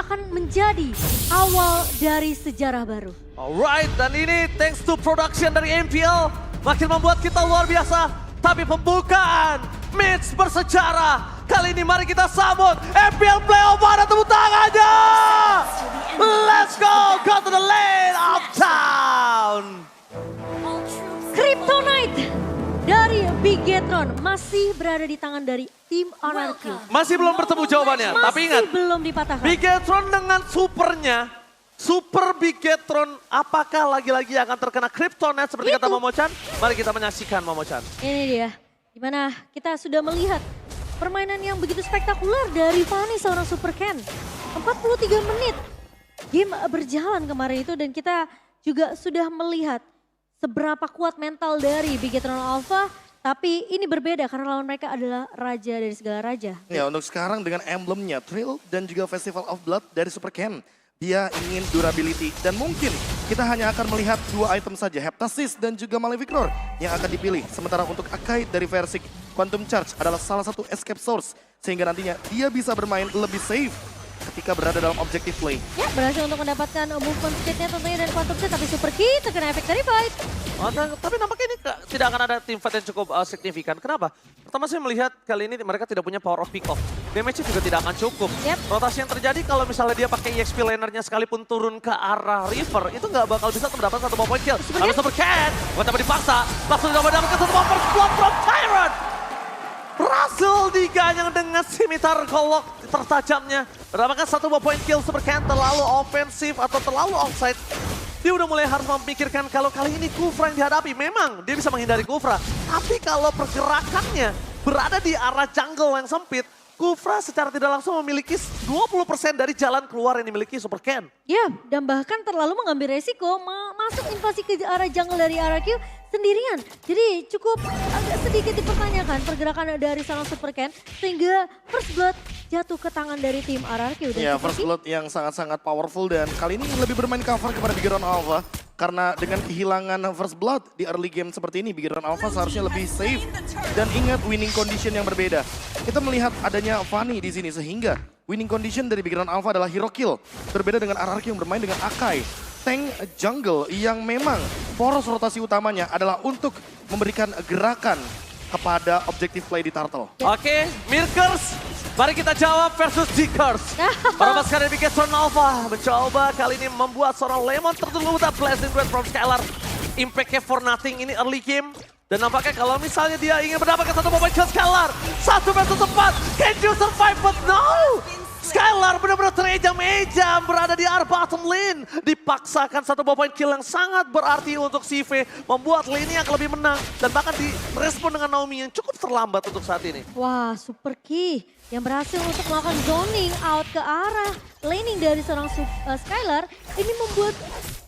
akan menjadi awal dari sejarah baru. Alright, dan ini thanks to production dari MPL makin membuat kita luar biasa. Tapi pembukaan match bersejarah. Kali ini mari kita sambut MPL Playoff, ada tepuk tangannya. Let's go to the lane of town. Kryptonite dari Bigetron masih berada di tangan dari tim RRQ. Masih belum bertemu jawabannya, tapi ingat. Masih belum dipatahkan. Bigetron dengan supernya, Super Bigetron, apakah lagi-lagi akan terkena Kryptonite seperti kata Momo-chan? Mari kita menyaksikan Momo-chan. Ini dia, dimana kita sudah melihat permainan yang begitu spektakuler dari Fanny seorang Super Ken. 43 menit game berjalan kemarin itu dan kita juga sudah melihat seberapa kuat mental dari Bigetron Alpha. Tapi ini berbeda karena lawan mereka adalah raja dari segala raja. Ya, untuk sekarang dengan emblemnya Thrill dan juga Festival of Blood dari Super Ken. Dia ingin durability dan mungkin kita hanya akan melihat 2 item saja, Heptasis dan juga Malefic Roar yang akan dipilih. Sementara untuk Akai dari Versik, Quantum Charge adalah salah satu escape source sehingga nantinya dia bisa bermain lebih safe ketika berada dalam objective play. Ya, berhasil untuk mendapatkan movement speed-nya tentunya dan quantum speed, tapi Super Key terkena efek dari fight. Tapi nampaknya ini tidak akan ada team fight yang cukup signifikan. Kenapa? Pertama saya melihat kali ini mereka tidak punya power of pick off. Damage-nya juga tidak akan cukup. Yep. Rotasi yang terjadi kalau misalnya dia pakai EXP lanernya sekalipun turun ke arah river, itu nggak bakal bisa mendapatkan 1 point kill. Lalu Super Cat, coba dipaksa, langsung mendapatkan 1 first blood from Tyrant. Berhasil diganyang dengan scimitar golok tertajamnya. Mendapatkan 1 point kill. Super Cat terlalu ofensif atau terlalu offside. Dia udah mulai harus memikirkan kalau kali ini Kufra yang dihadapi. Memang dia bisa menghindari Kufra. Tapi kalau pergerakannya berada di arah jungle yang sempit, Kufra secara tidak langsung memiliki 20% dari jalan keluar yang dimiliki Super Ken. Ya, dan bahkan terlalu mengambil resiko masuk invasi ke arah jungle dari RRQ sendirian. Jadi cukup agak sedikit dipertanyakan pergerakan dari seorang Super Ken sehingga First Blood jatuh ke tangan dari tim RRQ. Dan Ya, First Blood yang sangat-sangat powerful dan kali ini lebih bermain cover kepada Bigetron Alpha. Karena dengan kehilangan First Blood di early game seperti ini, Bigetron Alpha seharusnya lebih safe. Dan ingat winning condition yang berbeda. Kita melihat adanya Fanny di sini sehingga winning condition dari Bigetron Alpha adalah hero kill. Berbeda dengan RRQ yang bermain dengan Akai. Tank jungle yang memang poros rotasi utamanya adalah untuk memberikan gerakan kepada objective play di Turtle. Oke, Mirkers, mari kita jawab versus Jikers. Para pasukan dari Bigetron Alpha mencoba kali ini membuat seorang Lemon tertunda Blazing Great from Skylar. Impact-nya for nothing ini early game. Dan nampaknya kalau misalnya dia ingin mendapatkan 1 point kill Skylar. 1 versus 4, can you survive but no! Skylar benar-benar terejam-ejam berada di arah bottom lane. Dipaksakan 1 point kill yang sangat berarti untuk CV. Membuat lane yang lebih menang. Dan bahkan direspon dengan Naomi yang cukup terlambat untuk saat ini. Wah, Super Key yang berhasil untuk melakukan zoning out ke arah laning dari seorang Skylar. Ini membuat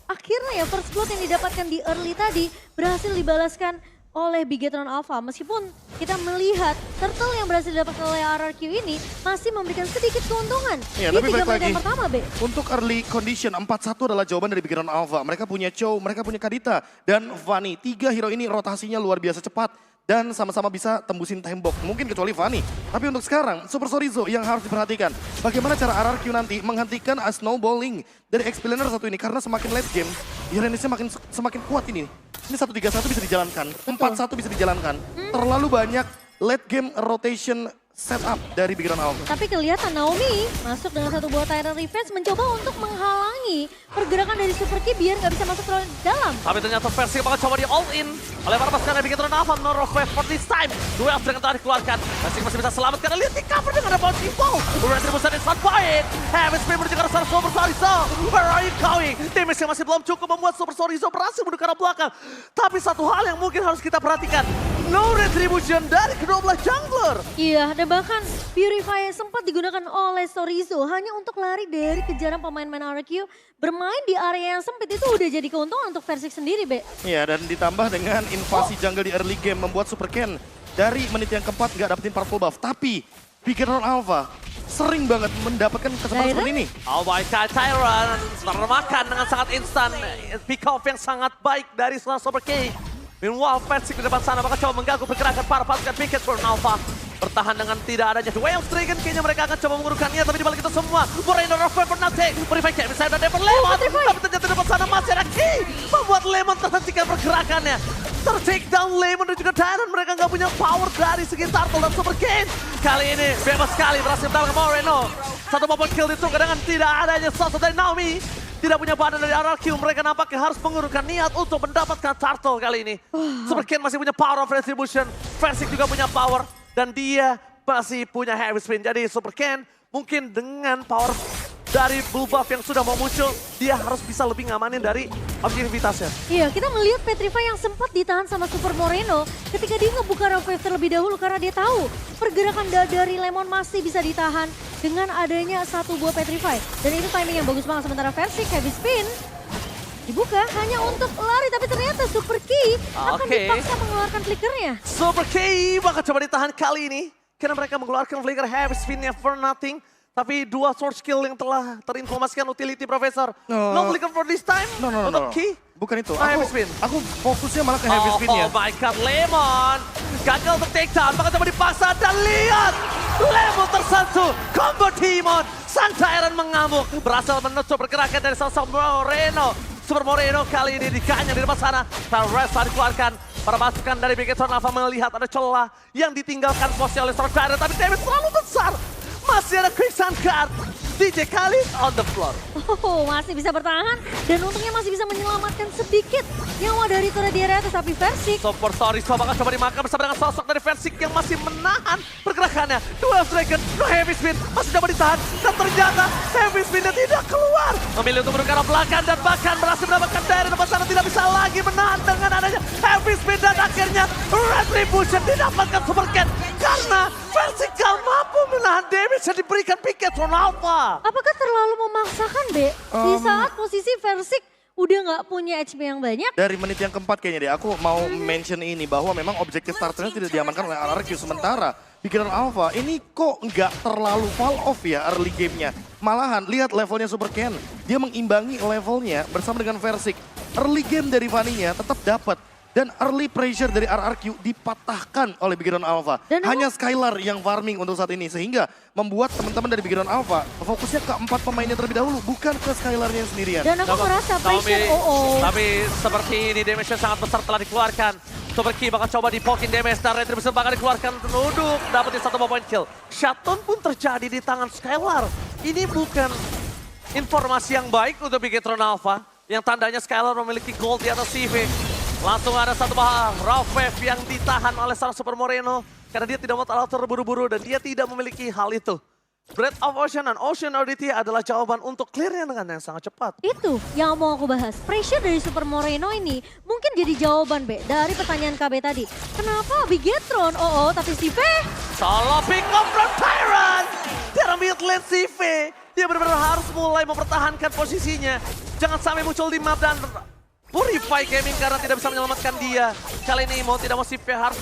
akhirnya ya First Blood yang didapatkan di early tadi berhasil dibalaskan oleh Bigetron Alpha. Meskipun kita melihat Turtle yang berhasil didapatkan oleh RRQ ini masih memberikan sedikit keuntungan Ya, di tapi 3 balik menit yang lagi. pertama, Be. Untuk early condition 4-1 adalah jawaban dari Bigetron Alpha. Mereka punya Chow, mereka punya Kadita dan Fanny. 3 hero ini rotasinya luar biasa cepat dan sama-sama bisa tembusin tembok. Mungkin kecuali Fanny. Tapi untuk sekarang Super Sorizo yang harus diperhatikan. Bagaimana cara RRQ nanti menghentikan snowballing dari XP laner satu ini. Karena semakin late game, Iranisnya semakin kuat ini. Ini 1-3-1 bisa dijalankan, 4-1 bisa dijalankan. Terlalu banyak late game rotation setup dari Bigetron Alpha. Tapi kelihatan Naomi masuk dengan 1 buah Tyrant Revenge mencoba untuk menghalangi pergerakan dari Super Key biar nggak bisa masuk terlalu dalam. Tapi ternyata versi bakal coba di all in oleh para pasukan dari Bigetron Alpha. No wave for this time. Duel dengan telah dikeluarkan. Masih bisa selamat karena lihat di cover dengan ada bouncing ball. Retribution is not point. Heavy spin menuju ke arah Super Sorizo. Where are you going? Damage yang masih belum cukup membuat Super Sorizo berhasil menuju ke arah belakang. Tapi satu hal yang mungkin harus kita perhatikan. No retribution dari kedua belah jungler. Iya, dan bahkan Purify sempat digunakan oleh Sorizo hanya untuk lari dari kejaran pemain-pemain RRQ. Bermain di area yang sempit itu udah jadi keuntungan untuk Versik sendiri, Be. Ya, dan ditambah dengan invasi jungle di early game membuat Super Ken dari menit yang keempat nggak dapetin purple buff. Tapi Bigetron Alpha sering banget mendapatkan kesempatan seperti ini. Oh my god, Tyrant termakan dengan sangat instan. Pick off yang sangat baik dari seorang Super K. Meanwhile, Versik di depan sana bakal coba mengganggu pergerakan para pasukan Bigetron Alpha. Bertahan dengan tidak adanya Wales Dragon, kayaknya mereka akan coba mengurungkannya, tapi dibalik itu semua, Moreno Rafael Bernate, Purify Kevin saya dan Devon lewat, tapi ternyata di depan sana masih ada Key, membuat Lemon terhentikan pergerakannya. Ter-take down Lemon dan juga Tyron, mereka nggak punya power dari segi Turtle dan Super King. Kali ini bebas sekali berhasil mendapatkan Moreno. Satu momen kill ditukar dengan tidak adanya sosok dari Naomi. Tidak punya badan dari RRQ, mereka nampaknya harus mengurungkan niat untuk mendapatkan Turtle kali ini. Super King masih punya power of retribution, Versik juga punya power. Dan dia masih punya heavy spin. Jadi Super Ken mungkin dengan power dari blue buff yang sudah mau muncul, dia harus bisa lebih ngamanin dari objektivitasnya. Iya, kita melihat Petrify yang sempat ditahan sama Super Moreno ketika dia ngebuka Rough Wave terlebih dahulu karena dia tahu pergerakan dari Lemon masih bisa ditahan dengan adanya satu buah Petrify. Dan itu timing yang bagus banget, sementara Versik heavy spin dibuka hanya untuk lari, tapi ternyata Super Key akan dipaksa mengeluarkan flickernya. Super Key bakal coba ditahan kali ini karena mereka mengeluarkan flicker heavy spinnya for nothing. Tapi dua sword skill yang telah terinformasikan utility Profesor. No flicker for this time untuk Key. Bukan itu, heavy spin. Aku fokusnya malah ke heavy spinnya. Oh my god, Lemon gagal untuk take down, bakal coba dipaksa dan lihat Lemon tersentuh, combo Demon. Sang Tyrant mengamuk, berhasil menutup pergerakan dari sosok Moreno. Super Moreno kali ini dikanya di depan sana. Teresa dikeluarkan. Para pasukan dari Bigetron Alpha melihat ada celah yang ditinggalkan posnya oleh Sword Tyrant. Tapi damage terlalu besar. Masih ada Quicksand Guard. DJ Khalid on the floor. Oh, masih bisa bertahan dan untungnya masih bisa menyelamatkan sedikit nyawa dari turret di area atas, tapi Versik. Super Story bakal coba dimakan bersama dengan sosok dari Versik yang masih menahan pergerakannya. Duel Dragon, no heavy spin, masih coba ditahan. Dan ternyata heavy spinnya tidak keluar. Memilih untuk menunggu belakang dan bahkan berhasil mendapatkan dari depan sana, tidak bisa lagi menahan dengan adanya heavy spin. Dan akhirnya Retribution didapatkan Super Cat karena Versik gak mampu menahan damage yang diberikan Bigetron Alpha. Apakah terlalu memaksakan, Be? Di saat posisi Versik udah nggak punya HP yang banyak. Dari menit yang keempat kayaknya deh, aku mau mention ini bahwa memang objektif starternya tidak diamankan oleh RRQ. Sementara Bigetron Alpha ini kok nggak terlalu fall off ya early gamenya. Malahan lihat levelnya Super Ken, dia mengimbangi levelnya bersama dengan Versik. Early game dari Vaninya tetap dapat. Dan early pressure dari RRQ dipatahkan oleh Bigetron Alpha. Dan hanya Skylar yang farming untuk saat ini. Sehingga membuat teman-teman dari Bigetron Alpha fokusnya ke 4 pemainnya terlebih dahulu. Bukan ke Skylarnya sendirian. Dan aku merasa pressure Tapi seperti ini damage sangat besar telah dikeluarkan. Super Key bakal coba dipokin damage dan Retribution bakal dikeluarkan untuk dapetin satu point kill. Shutdown pun terjadi di tangan Skylar. Ini bukan informasi yang baik untuk Bigetron Alpha. Yang tandanya Skylar memiliki gold di atas CV. Langsung ada satu Raw Wave yang ditahan oleh sang Super Moreno. Karena dia tidak mau terlalu terburu-buru dan dia tidak memiliki hal itu. Breath of Ocean dan Ocean Oddity adalah jawaban untuk clearnya dengan yang sangat cepat. Itu yang mau aku bahas. Pressure dari Super Moreno ini mungkin jadi jawaban, Be, dari pertanyaan KB tadi. Kenapa Bigetron? Tapi Steve? Solo pick up from Tyrant. Dari mid lane CV. Dia benar-benar harus mulai mempertahankan posisinya. Jangan sampai muncul di map dan Purify Gaming karena tidak bisa menyelamatkan dia. Kali ini mau tidak mau CV harus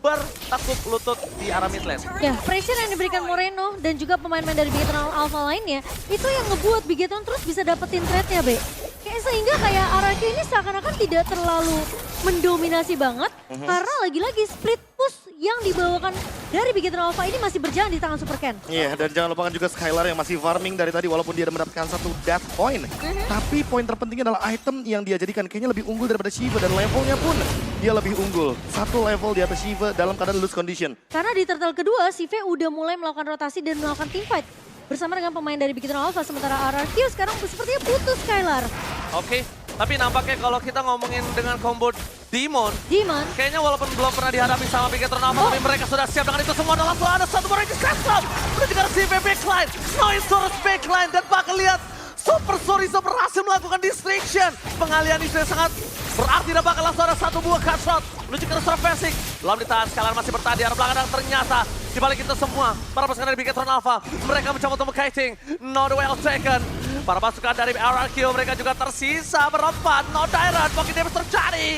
bertakuk lutut di arah mid lane. Ya, pressure yang diberikan Moreno dan juga pemain-pemain dari Bigetron Alpha lainnya, itu yang ngebuat Bigetron terus bisa dapetin trade-nya, Be. Sehingga kayak RRQ ini seakan-akan tidak terlalu mendominasi banget, karena lagi-lagi split push yang dibawakan dari Bigetron Alpha ini masih berjalan di tangan Super Ken. Iya, dan jangan lupakan juga Skylar yang masih farming dari tadi walaupun dia mendapatkan satu death point. Tapi poin terpentingnya adalah item yang dia jadikan kayaknya lebih unggul daripada Shiva dan levelnya pun dia lebih unggul. Satu level di atas Shiva dalam keadaan loose condition. Karena di turtle kedua, Sive udah mulai melakukan rotasi dan melakukan teamfight bersama dengan pemain dari Bigetron Alpha, sementara RRQ sekarang sepertinya butuh Skylar. Oke, tapi nampaknya kalau kita ngomongin dengan combo Demon, kayaknya walaupun belum pernah dihadapi sama Bigetron Alpha, tapi mereka sudah siap dengan itu semua. Dan langsung ada satu orang di custom, menuju ke CV backline, Noissaurus backline, dan bakal lihat Super Sorizo berhasil melakukan distraction. Pengalian itu yang sangat berarti dan bakal langsung ada satu buah cut shot menuju ke Restore Versik. Belum ditahan, Skylar masih bertahan di arah belakang dan ternyata di balik itu semua para pasukan dari Bigetron Alpha mereka mencoba untuk kiting. No well taken. Para pasukan dari RRQ mereka juga tersisa berempat. No Tyrant, mungkin dia terjadi.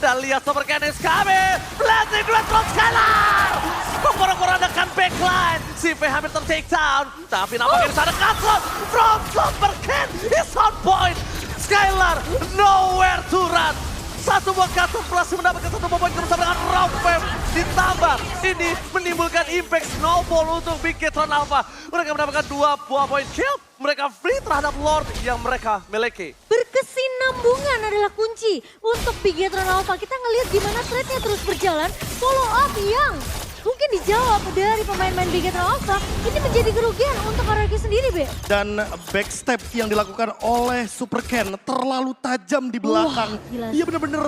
Dan lihat Super Canis kami. Blazing Duet from Skylar. Memporak-porandakan backline. CV hampir ter-take down. Tapi nampaknya di sana cut shot from Super Ken is on point. Skylar nowhere to run. Satu buah kartu berhasil mendapatkan satu poin bersama dengan Raw Wave ditambah ini menimbulkan impact snowball untuk Bigetron Alpha. Mereka mendapatkan 2 buah poin kill. Mereka free terhadap Lord yang mereka miliki. Berkesinambungan adalah kunci untuk Bigetron Alpha. Kita ngelihat gimana trade-nya terus berjalan. Follow up yang mungkin dijawab dari pemain-pemain Bigetron Alpha. Ini menjadi kerugian untuk RRQ sendiri, Be. Dan backstep yang dilakukan oleh Super Ken terlalu tajam di belakang. Gila. Dia bener-bener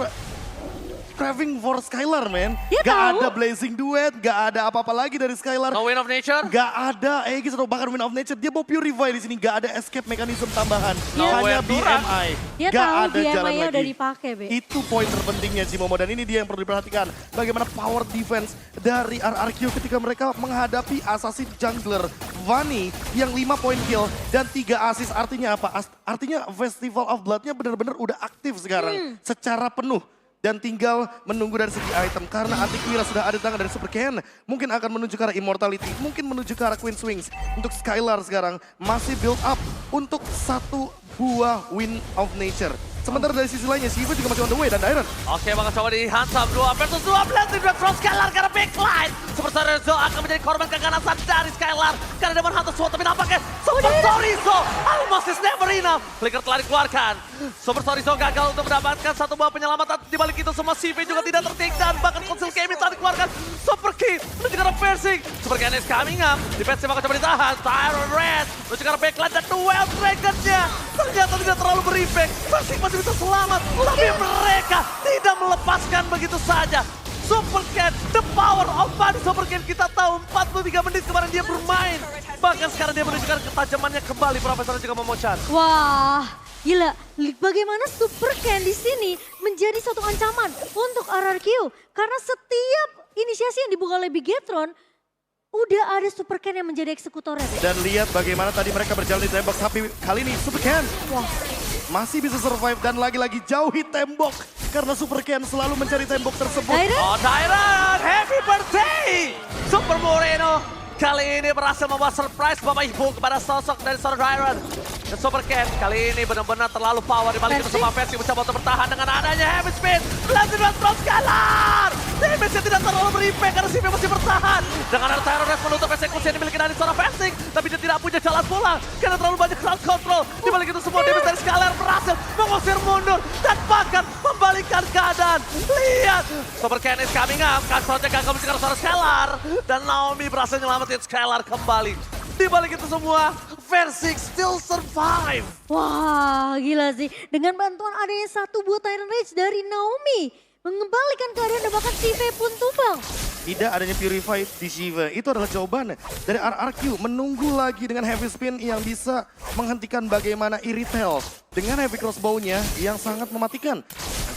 craving for Skylar, man. Dia Gak tahu. ada Blazing Duet, gak ada apa-apa lagi dari Skylar. No Win of Nature. Gak ada Aegis atau bahkan Win of Nature. Dia mau Purify di sini, gak ada escape mechanism tambahan. No Hanya way Turan. BMI. Dia Gak tahu ada jalan BMI-nya udah lagi. dipakai, Be. Itu poin terpentingnya Cimomo dan ini dia yang perlu diperhatikan. Bagaimana power defense dari RRQ ketika mereka menghadapi assassin jungler Vani yang 5 poin kill dan 3 assist. Artinya apa? Artinya Festival of Blood-nya benar-benar udah aktif sekarang secara penuh. Dan tinggal menunggu dari segi item. Karena Antiquira sudah ada di tangan dari Super Ken. Mungkin akan menuju ke arah Immortality. Mungkin menuju ke arah Queen's Wings. Untuk Skylar sekarang masih build up untuk 1 buah Win of Nature. Sementara dari sisi lainnya, Shiva juga masih on the way dan Iron. Oke, bakal coba dihantam 2 versus 2 blending dari from Skylar karena backline. Super Rizzo akan menjadi korban keganasan dari Skylar. Karena dia menghantam SWOT, tapi nampaknya Super Rizzo almost is never enough. Flicker telah dikeluarkan. Super Rizzo gagal untuk mendapatkan 1 buah penyelamatan. Di balik itu semua CV juga tidak tertik dan bahkan Conceal Gaming telah dikeluarkan. Super King menuju ke arah Persing. Super King is coming up. Defense bakal coba ditahan. Tyron Red menuju ke arah backline dan Duel Dragon-nya ternyata tidak terlalu berimpact. Persing masih bisa selamat, tapi mereka tidak melepaskan begitu saja. Super Ken, the power of Bunny Super Ken, kita tahu 43 menit kemarin dia bermain. Bahkan sekarang dia menunjukkan ketajamannya kembali, Profesor juga Momochan. Wah, gila. Bagaimana Super Ken di sini menjadi satu ancaman untuk RRQ. Karena setiap inisiasi yang dibuka oleh Bigetron, udah ada Super Ken yang menjadi eksekutornya. Dan lihat bagaimana tadi mereka berjalan di tembok. Tapi kali ini Super Ken masih bisa survive dan lagi-lagi jauhi tembok. Karena Super Ken selalu mencari tembok tersebut. Tyron? Oh, Tyron, happy birthday! Super Moreno kali ini berhasil membawa surprise Bapak Ibu kepada sosok dari seorang Tyron. Dan Super Ken kali ini benar-benar terlalu power. Di balik itu semua versi bisa untuk bertahan dengan adanya heavy spin. Blazing from Skylar! Damage-nya tidak terlalu berimpact karena Sivir masih bertahan. Dengan ada Tyron Res menutup eksekusi yang dimiliki dari seorang fencing. Tapi dia tidak punya jalan pulang karena terlalu banyak crowd control. Di balik itu semua damage dari Skylar berhasil mengusir mundur. Dan bahkan membalikkan keadaan. Lihat, Super Ken is coming up. Kantornya gagal mencegah seorang Skylar. Dan Naomi berhasil nyelamatin Skylar kembali. Di balik itu semua, Versix still survive. Wah, gila sih. Dengan bantuan adanya 1 buah Tyrant Rage dari Naomi. Mengembalikan keadaan dan bahkan CV pun tumbang. Tidak adanya Purify di Shiva. Itu adalah jawaban dari RRQ. Menunggu lagi dengan heavy spin yang bisa menghentikan bagaimana Iritel. Dengan heavy crossbow-nya yang sangat mematikan.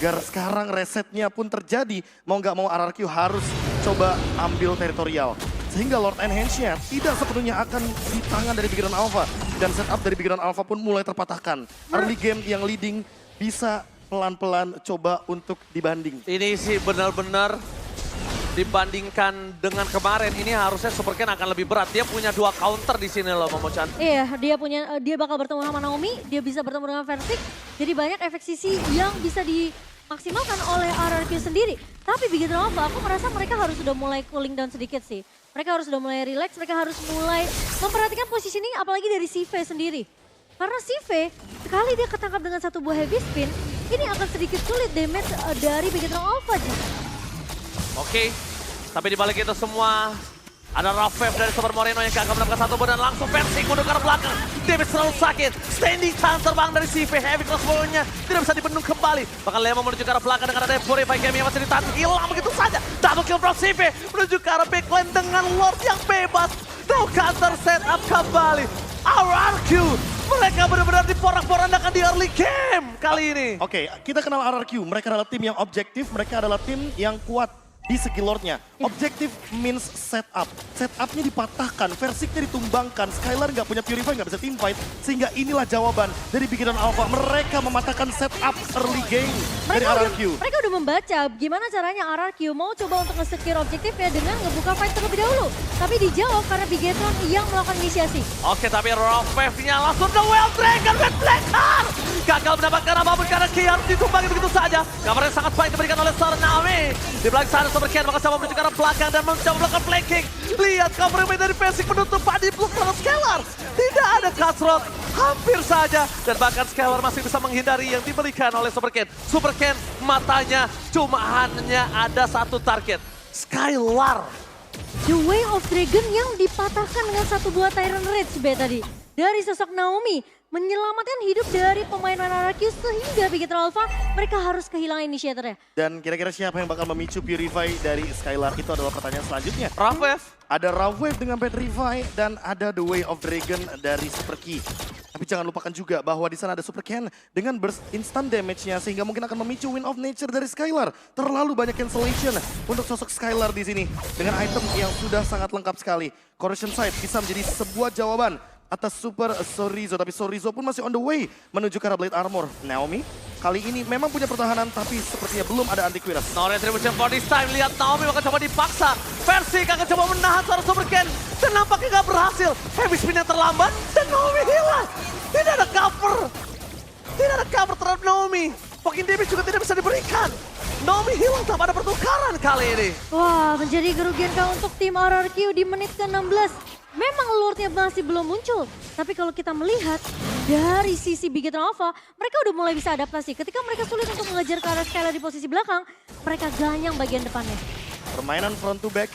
Agar sekarang resetnya pun terjadi. Mau nggak mau RRQ harus coba ambil teritorial. Sehingga Lord Enhance-nya tidak sepenuhnya akan di tangan dari Bigetron Alpha. Dan setup dari Bigetron Alpha pun mulai terpatahkan. Early game yang leading bisa pelan-pelan coba untuk dibanding. Ini sih benar-benar dibandingkan dengan kemarin, ini harusnya Super Ken akan lebih berat. Dia punya 2 counter di sini loh, Momochan. Iya, dia bakal bertemu sama Naomi, dia bisa bertemu dengan Versix. Jadi banyak efek sisi yang bisa dimaksimalkan oleh RRQ sendiri. Tapi Bigetron Alpha, aku merasa mereka harus sudah mulai cooling down sedikit sih. Mereka harus sudah mulai relax, mereka harus mulai memperhatikan positioning apalagi dari CV sendiri. Karena CV, sekali dia ketangkap dengan 1 buah heavy spin, ini akan sedikit sulit damage dari Bigetron Alpha. Oke, tapi di balik itu semua ada rough wave dari Super Moreno yang gagal mendapatkan 1 buah dan langsung Versix mundur ke arah belakang. Damage terlalu sakit, standing chance terbang dari CV, heavy crossbow-nya tidak bisa dibendung kembali. Bahkan Lemo menuju ke arah belakang dengan ada Purify Game yang masih ditahan, hilang begitu saja. Double kill from CV, menuju ke arah backline dengan Lord yang bebas. No counter setup kembali. RRQ, mereka benar-benar diporak-porandakan di early game kali ini. Oke, kita kenal RRQ. Mereka adalah tim yang objektif, mereka adalah tim yang kuat di segi lordnya. Objektif means setup. Setupnya dipatahkan, Versixnya ditumbangkan, Skylar nggak punya Purify, nggak bisa teamfight. Sehingga inilah jawaban dari Bigetron Alpha. Mereka mematahkan setup early game dari RRQ. Mereka udah membaca gimana caranya RRQ mau coba untuk nge-secure objektifnya dengan ngebuka fight terlebih dahulu. Tapi dijawab karena Bigetron yang melakukan inisiasi. Oke, tapi rough wave-nya langsung The Wild Dragon with Black Heart. gagal mendapatkan apapun karena Ki harus ditumpangi begitu saja. Kamarnya sangat baik diberikan oleh seorang Naomi. Di belakang sana Super Ken bakal coba menuju ke arah belakang dan mencoba melakukan flanking. Lihat cover yang dari basic menutup Padi plus Scalar. Tidak ada Cutthroat, hampir saja. Dan bahkan Scalar masih bisa menghindari yang diberikan oleh Super Ken. Super Ken matanya cuma hanya ada satu target, Scalar. The Way of Dragon yang dipatahkan dengan satu buah Tyrant Rage B tadi. Dari sosok Naomi menyelamatkan hidup dari pemain RRQ sehingga Bigetron Alpha mereka harus kehilangan initiatornya. Dan kira-kira siapa yang bakal memicu Purify dari Scalar itu adalah pertanyaan selanjutnya. Ravef. Ada Ravef dengan Petrify dan ada The Way of Dragon dari Super Key. Tapi jangan lupakan juga bahwa di sana ada Super Ken dengan burst instant damage-nya sehingga mungkin akan memicu Wind of Nature dari Scalar. Terlalu banyak cancellation untuk sosok Scalar di sini dengan item yang sudah sangat lengkap sekali. Corrosion Sight bisa menjadi sebuah jawaban atas Super Sorizo, tapi Sorizo pun masih on the way menuju ke arah Blade Armor. Naomi kali ini memang punya pertahanan tapi sepertinya belum ada anti-Quiras. No retribution for this time, lihat Naomi akan coba dipaksa. Versi akan coba menahan seorang Super Ken dan nampaknya gak berhasil. Heavy spin yang terlambat dan Naomi hilang. Tidak ada cover. Tidak ada cover terhadap Naomi. Poking damage juga tidak bisa diberikan. Naomi hilang tanpa ada pertukaran kali ini. Wah, menjadi kerugian untuk tim RRQ di menit ke-16. Memang Lordnya masih belum muncul. Tapi kalau kita melihat dari sisi Bigetron Alpha, mereka udah mulai bisa adaptasi. Ketika mereka sulit untuk mengejar ke arah Scalar di posisi belakang, mereka ganyang bagian depannya. Permainan front to back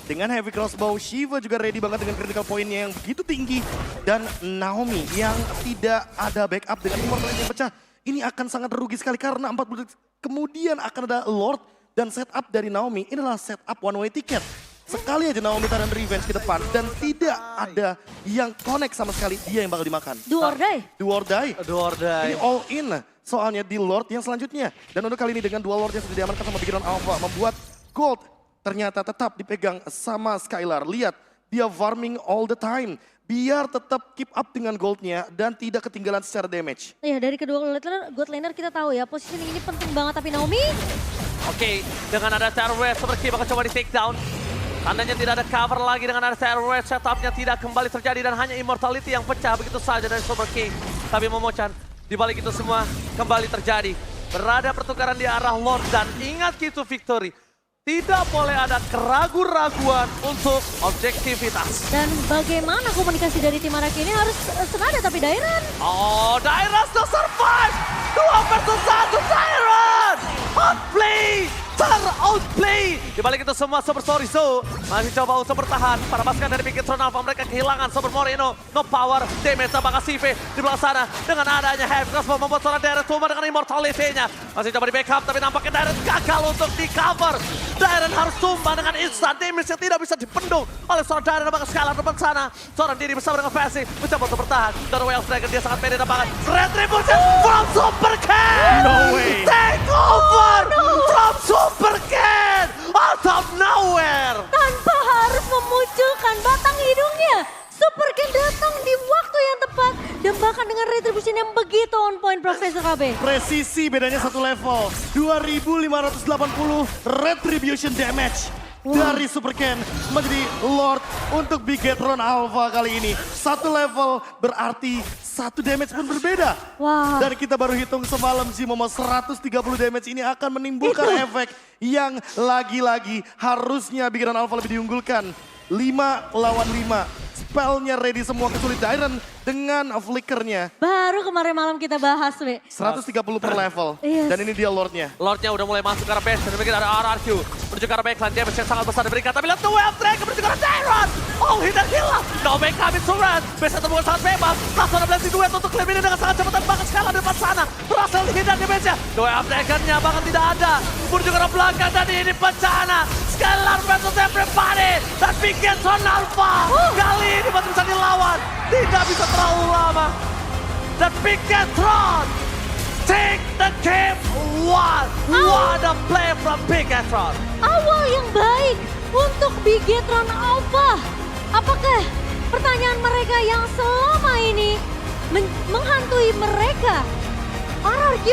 dengan heavy crossbow, Shiva juga ready banget dengan critical point-nya yang begitu tinggi. Dan Naomi yang tidak ada backup dengan immortality yang pecah. Ini akan sangat rugi sekali karena 40 detik kemudian akan ada Lord. Dan setup dari Naomi ini adalah setup one way ticket. Sekali aja Naomi taruh revenge ke depan dan tidak ada yang connect sama sekali, dia yang bakal dimakan. Do or die. Do or die. Do or die. Ini all in soalnya di Lord yang selanjutnya. Dan untuk kali ini dengan dua Lord yang sudah diamankan sama Bigetron Alpha membuat Gold ternyata tetap dipegang sama Scalar. Lihat, dia farming all the time. Biar tetap keep up dengan goldnya dan tidak ketinggalan secara damage. Iya, dari kedua God laner kita tahu ya, positioning ini penting banget. Tapi Naomi, Oke, dengan ada Terrorwave, Super Key bakal coba di take down. Tandanya tidak ada cover lagi dengan ada Terrorwave, setupnya tidak kembali terjadi dan hanya Immortality yang pecah begitu saja dari Super Key. Tapi Momochan, di balik itu semua kembali terjadi. Berada pertukaran di arah Lord dan ingat Key to Victory. Tidak boleh ada keraguan-raguan untuk objektivitas. dan bagaimana komunikasi dari tim RRQ ini harus senada tapi Dairan. Oh, Dairan still survive! 2 versus 1, Dairan! Outplay! Ter-outplay! Di balik itu semua Super Sorizo masih coba untuk bertahan. Para pasukan dari Bigetron Alpha mereka kehilangan Super Moreno. No power, damage sama Kasive di belakang sana. Dengan adanya Heavy Crossbow membuat seorang Dairan cuma dengan Immortality-nya. Masih coba di backup tapi nampaknya Dairan gagal untuk di cover. Dairan harus tumbang dengan instant damage yang tidak bisa dipendung oleh seorang Dairan yang bakal Scalar depan sana. Seorang diri bersama dengan Fancy mencoba untuk bertahan. Dan Way of Dragon dia sangat pede dan banget. Retribution from Super Ken! No way! Take over from Super Ken! Out of nowhere! Tanpa harus memunculkan batang hidungnya. Super Ken datang di waktu yang tepat dan bahkan dengan retribution yang begitu on point Profesor KB. Presisi bedanya satu level. 2580 retribution damage. Dari Super Ken menjadi Lord untuk Bigetron Alpha kali ini. Satu level berarti satu damage pun berbeda. Wah. Dan kita baru hitung semalam sih Momo 130 damage ini akan menimbulkan efek yang lagi-lagi harusnya Bigetron Alpha lebih diunggulkan. 5 lawan 5. Spellnya ready semua kecuali Dairan dengan flickernya. Baru kemarin malam kita bahas, Be. 130 per level. Yes. Dan ini dia Lordnya. Lordnya udah mulai masuk ke arah base dan demikian ada RRQ. Menuju ke arah backline, damage yang sangat besar diberikan. Tapi lihat The Way of Dragon menuju ke arah Dairan. Oh, hidden hilang. No back coming surround. Base temukan sangat bebas. Langsung ada blessing duet untuk klaim ini dengan sangat cepat dan bahkan Scalar di depan sana. Berhasil dihindar damage-nya. The Way of Dragon-nya bahkan tidak ada. Menuju ke arah belakang dan ini bencana. Scalar versus everybody. Dan Bigetron Alpha. Kali ini masih bisa dilawan. Tidak bisa terlalu lama. Dan Bigetron take the game one. What a play from Bigetron. Awal yang baik untuk Bigetron Alpha. Apakah pertanyaan mereka yang selama ini menghantui mereka? RRQ